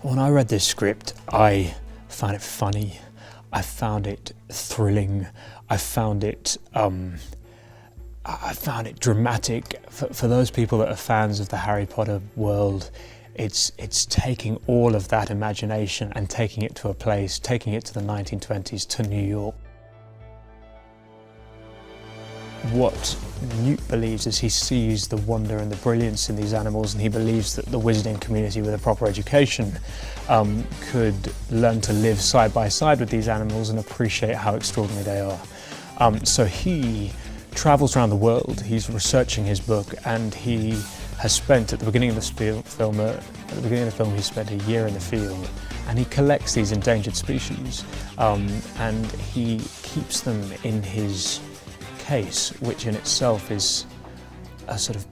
When I read this script, I found it funny, I found it thrilling, I found it dramatic. For those people that are fans of the Harry Potter world, it's taking all of that imagination and taking it to a place, taking it to the 1920s, to New York. What Newt believes is he sees the wonder and the brilliance in these animals, and he believes that the wizarding community with a proper education could learn to live side by side with these animals and appreciate how extraordinary they are. So he travels around the world, he's researching his book, and he has spent, at the beginning of the film, he spent a year in the field, and he collects these endangered species, and he keeps them in his case, which in itself is a sort of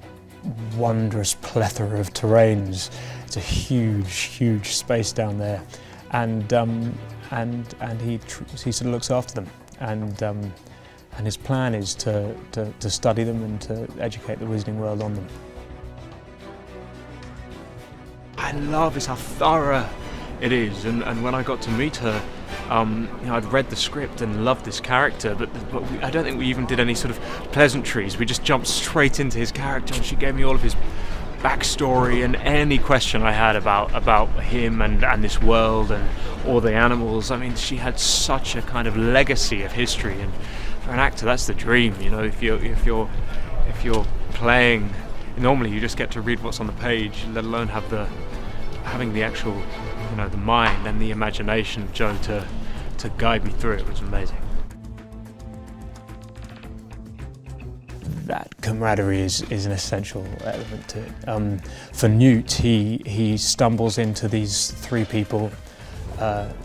wondrous plethora of terrains. It's a huge space down there, and he sort of looks after them, and his plan is to study them and to educate the wizarding world on them. I love is how thorough it is, and when I got to meet her, I'd read the script and loved this character, but I don't think we even did any sort of pleasantries. We just jumped straight into his character, and she gave me all of his backstory and any question I had about him and this world and all the animals. I mean, she had such a kind of legacy of history, and for an actor, that's the dream. You know, if you're playing, normally you just get to read what's on the page, let alone having the actual, the mind and the imagination of Joe to guide me through it. Was amazing. That camaraderie is an essential element to it. For Newt, he stumbles into these three people,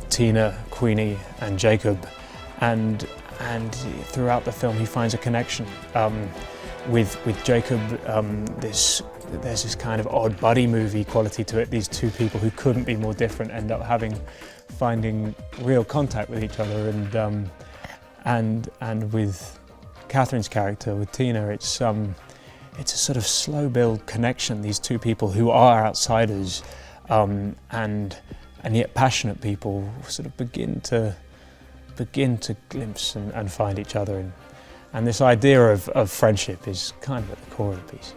Tina, Queenie and Jacob, and throughout the film he finds a connection with Jacob. There's this kind of odd buddy movie quality to it. These two people who couldn't be more different end up finding real contact with each other, and with Catherine's character, with Tina, it's a sort of slow build connection. These two people who are outsiders and yet passionate people sort of begin to glimpse and find each other, and this idea of friendship is kind of at the core of the piece.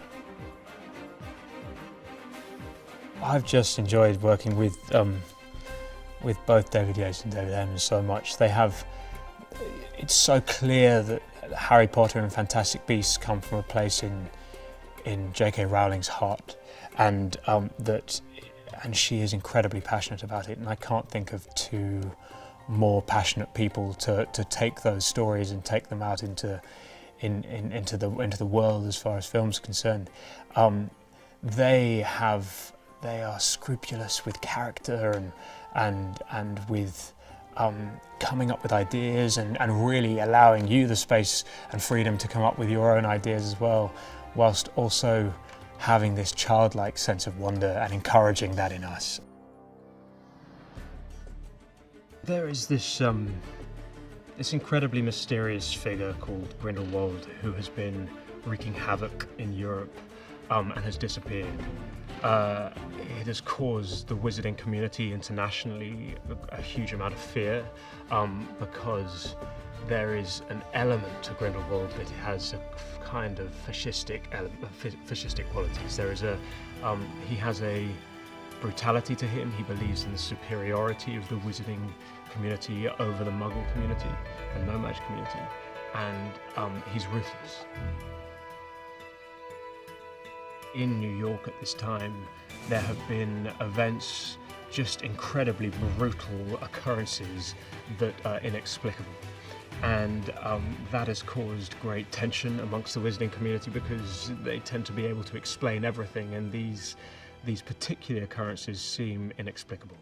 I've just enjoyed working with both David Yates and David Hemmings so much. It's so clear that Harry Potter and Fantastic Beasts come from a place in J.K. Rowling's heart, and she is incredibly passionate about it, and I can't think of two more passionate people to take those stories and take them out into the world as far as film's concerned. They are scrupulous with character and with coming up with ideas and really allowing you the space and freedom to come up with your own ideas as well, whilst also having this childlike sense of wonder and encouraging that in us. There is this incredibly mysterious figure called Grindelwald who has been wreaking havoc in Europe and has disappeared. It has caused the wizarding community internationally a huge amount of fear because there is an element to Grindelwald that has a kind of fascistic qualities. He has a brutality to him. He believes in the superiority of the wizarding community over the Muggle community and No-Maj community, and he's ruthless. In New York at this time, there have been events, just incredibly brutal occurrences that are inexplicable. And that has caused great tension amongst the wizarding community because they tend to be able to explain everything, and these particular occurrences seem inexplicable.